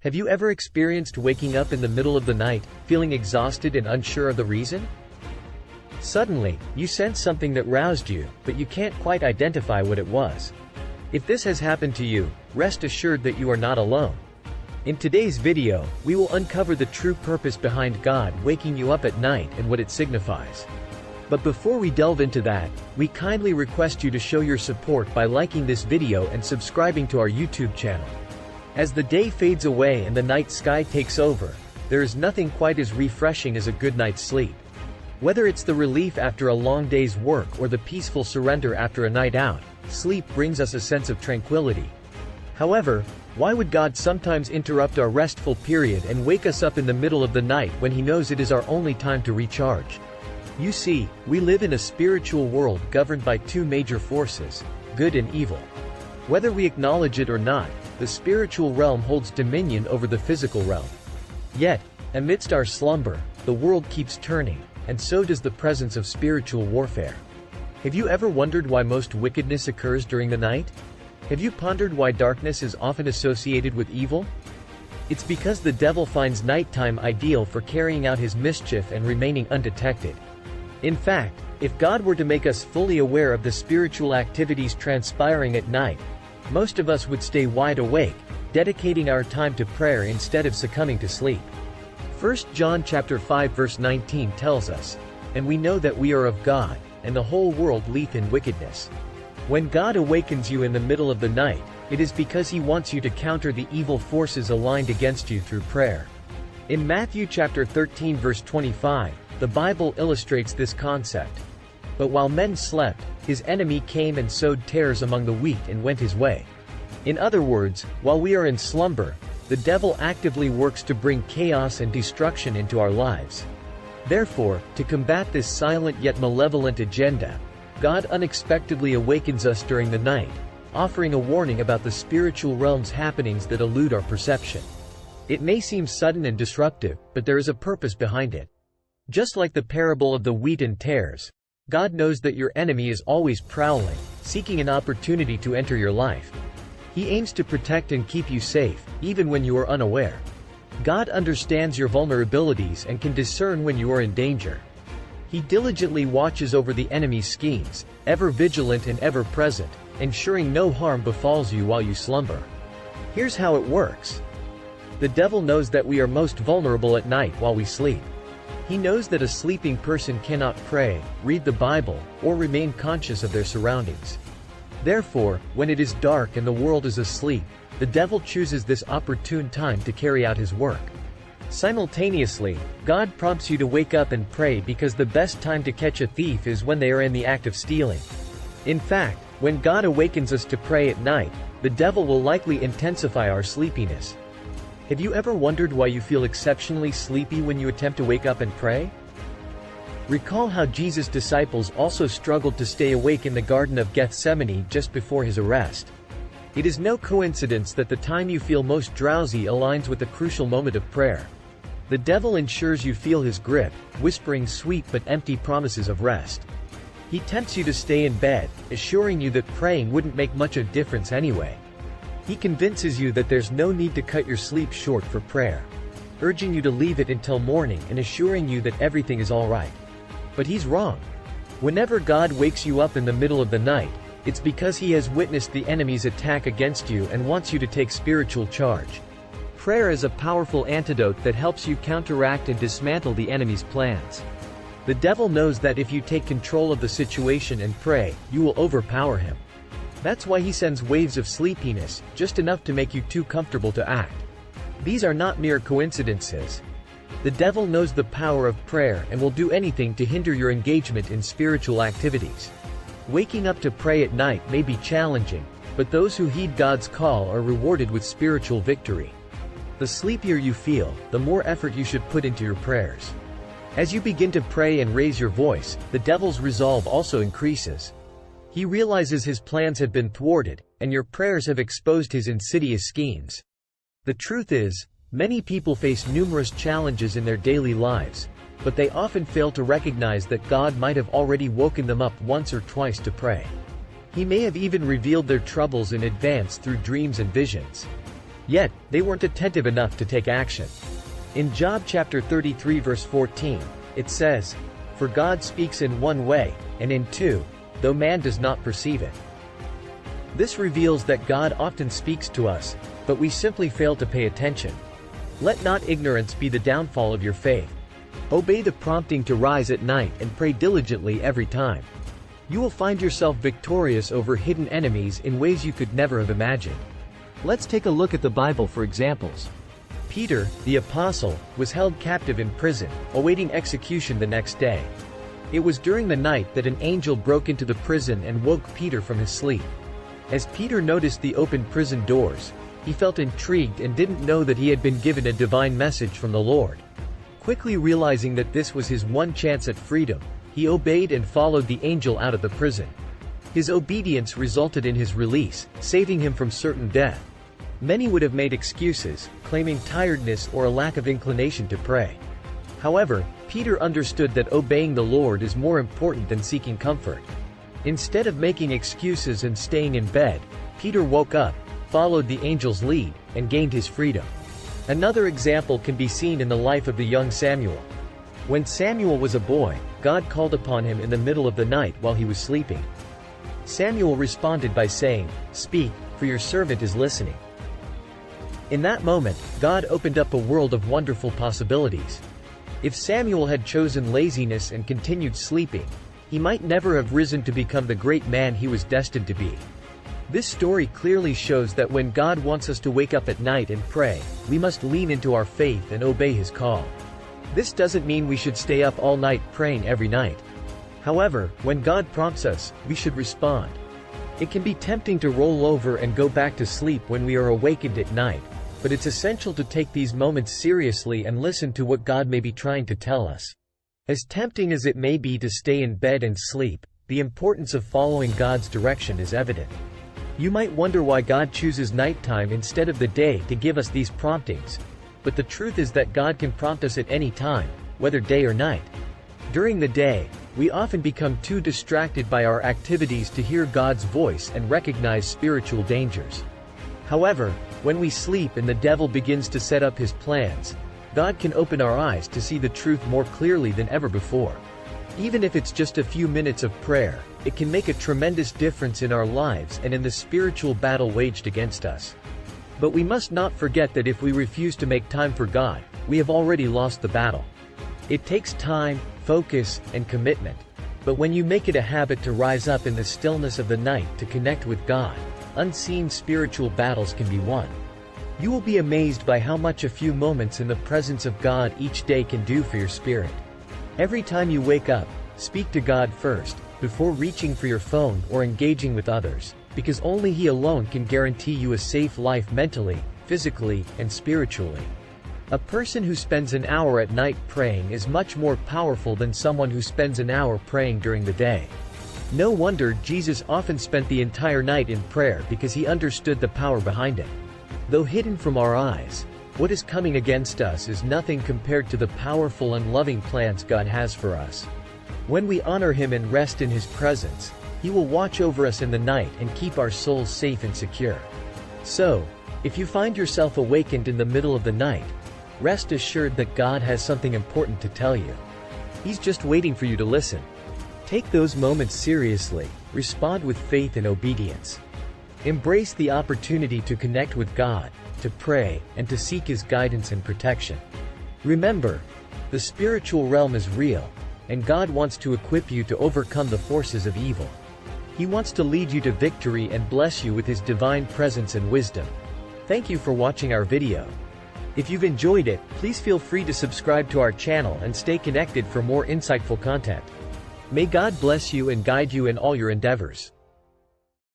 Have you ever experienced waking up in the middle of the night, feeling exhausted and unsure of the reason? Suddenly, you sense something that roused you, but you can't quite identify what it was. If this has happened to you, rest assured that you are not alone. In today's video, we will uncover the true purpose behind God waking you up at night and what it signifies. But before we delve into that, we kindly request you to show your support by liking this video and subscribing to our YouTube channel. As the day fades away and the night sky takes over, there is nothing quite as refreshing as a good night's sleep. Whether it's the relief after a long day's work or the peaceful surrender after a night out, sleep brings us a sense of tranquility. However, why would God sometimes interrupt our restful period and wake us up in the middle of the night when He knows it is our only time to recharge? You see, we live in a spiritual world governed by two major forces, good and evil. Whether we acknowledge it or not, the spiritual realm holds dominion over the physical realm. Yet, amidst our slumber, the world keeps turning, and so does the presence of spiritual warfare. Have you ever wondered why most wickedness occurs during the night? Have you pondered why darkness is often associated with evil? It's because the devil finds nighttime ideal for carrying out his mischief and remaining undetected. In fact, if God were to make us fully aware of the spiritual activities transpiring at night, most of us would stay wide awake, dedicating our time to prayer instead of succumbing to sleep. 1 John chapter 5 verse 19 tells us, "And we know that we are of God, and the whole world lieth in wickedness." When God awakens you in the middle of the night, it is because He wants you to counter the evil forces aligned against you through prayer. In Matthew chapter 13 verse 25, the Bible illustrates this concept. "But while men slept, his enemy came and sowed tares among the wheat and went his way." In other words, while we are in slumber, the devil actively works to bring chaos and destruction into our lives. Therefore, to combat this silent yet malevolent agenda, God unexpectedly awakens us during the night, offering a warning about the spiritual realm's happenings that elude our perception. It may seem sudden and disruptive, but there is a purpose behind it. Just like the parable of the wheat and tares, God knows that your enemy is always prowling, seeking an opportunity to enter your life. He aims to protect and keep you safe, even when you are unaware. God understands your vulnerabilities and can discern when you are in danger. He diligently watches over the enemy's schemes, ever vigilant and ever present, ensuring no harm befalls you while you slumber. Here's how it works. The devil knows that we are most vulnerable at night while we sleep. He knows that a sleeping person cannot pray, read the Bible, or remain conscious of their surroundings. Therefore, when it is dark and the world is asleep, the devil chooses this opportune time to carry out his work. Simultaneously, God prompts you to wake up and pray because the best time to catch a thief is when they are in the act of stealing. In fact, when God awakens us to pray at night, the devil will likely intensify our sleepiness. Have you ever wondered why you feel exceptionally sleepy when you attempt to wake up and pray? Recall how Jesus' disciples also struggled to stay awake in the Garden of Gethsemane just before His arrest. It is no coincidence that the time you feel most drowsy aligns with the crucial moment of prayer. The devil ensures you feel his grip, whispering sweet but empty promises of rest. He tempts you to stay in bed, assuring you that praying wouldn't make much of a difference anyway. He convinces you that there's no need to cut your sleep short for prayer, urging you to leave it until morning and assuring you that everything is all right. But he's wrong. Whenever God wakes you up in the middle of the night, it's because He has witnessed the enemy's attack against you and wants you to take spiritual charge. Prayer is a powerful antidote that helps you counteract and dismantle the enemy's plans. The devil knows that if you take control of the situation and pray, you will overpower him. That's why he sends waves of sleepiness, just enough to make you too comfortable to act. These are not mere coincidences. The devil knows the power of prayer and will do anything to hinder your engagement in spiritual activities. Waking up to pray at night may be challenging, but those who heed God's call are rewarded with spiritual victory. The sleepier you feel, the more effort you should put into your prayers. As you begin to pray and raise your voice, the devil's resolve also increases. He realizes his plans have been thwarted, and your prayers have exposed his insidious schemes. The truth is, many people face numerous challenges in their daily lives, but they often fail to recognize that God might have already woken them up once or twice to pray. He may have even revealed their troubles in advance through dreams and visions. Yet, they weren't attentive enough to take action. In Job chapter 33 verse 14, it says, "For God speaks in one way, and in two, though man does not perceive it." This reveals that God often speaks to us, but we simply fail to pay attention. Let not ignorance be the downfall of your faith. Obey the prompting to rise at night and pray diligently every time. You will find yourself victorious over hidden enemies in ways you could never have imagined. Let's take a look at the Bible for examples. Peter, the apostle, was held captive in prison, awaiting execution the next day. It was during the night that an angel broke into the prison and woke Peter from his sleep. As Peter noticed the open prison doors, he felt intrigued and didn't know that he had been given a divine message from the Lord. Quickly realizing that this was his one chance at freedom, he obeyed and followed the angel out of the prison. His obedience resulted in his release, saving him from certain death. Many would have made excuses, claiming tiredness or a lack of inclination to pray. However, Peter understood that obeying the Lord is more important than seeking comfort. Instead of making excuses and staying in bed, Peter woke up, followed the angel's lead, and gained his freedom. Another example can be seen in the life of the young Samuel. When Samuel was a boy, God called upon him in the middle of the night while he was sleeping. Samuel responded by saying, "Speak, for your servant is listening." In that moment, God opened up a world of wonderful possibilities. If Samuel had chosen laziness and continued sleeping, he might never have risen to become the great man he was destined to be. This story clearly shows that when God wants us to wake up at night and pray, we must lean into our faith and obey His call. This doesn't mean we should stay up all night praying every night. However, when God prompts us, we should respond. It can be tempting to roll over and go back to sleep when we are awakened at night, but it's essential to take these moments seriously and listen to what God may be trying to tell us. As tempting as it may be to stay in bed and sleep, the importance of following God's direction is evident. You might wonder why God chooses nighttime instead of the day to give us these promptings. But the truth is that God can prompt us at any time, whether day or night. During the day, we often become too distracted by our activities to hear God's voice and recognize spiritual dangers. However, when we sleep and the devil begins to set up his plans, God can open our eyes to see the truth more clearly than ever before. Even if it's just a few minutes of prayer, it can make a tremendous difference in our lives and in the spiritual battle waged against us. But we must not forget that if we refuse to make time for God, we have already lost the battle. It takes time, focus, and commitment. But when you make it a habit to rise up in the stillness of the night to connect with God, unseen spiritual battles can be won. You will be amazed by how much a few moments in the presence of God each day can do for your spirit. Every time you wake up, speak to God first, before reaching for your phone or engaging with others, because only He alone can guarantee you a safe life mentally, physically, and spiritually. A person who spends an hour at night praying is much more powerful than someone who spends an hour praying during the day. No wonder Jesus often spent the entire night in prayer, because He understood the power behind it. Though hidden from our eyes, what is coming against us is nothing compared to the powerful and loving plans God has for us. When we honor Him and rest in His presence, He will watch over us in the night and keep our souls safe and secure. So, if you find yourself awakened in the middle of the night, rest assured that God has something important to tell you. He's just waiting for you to listen. Take those moments seriously, respond with faith and obedience. Embrace the opportunity to connect with God, to pray, and to seek His guidance and protection. Remember, the spiritual realm is real, and God wants to equip you to overcome the forces of evil. He wants to lead you to victory and bless you with His divine presence and wisdom. Thank you for watching our video. If you've enjoyed it, please feel free to subscribe to our channel and stay connected for more insightful content. May God bless you and guide you in all your endeavors.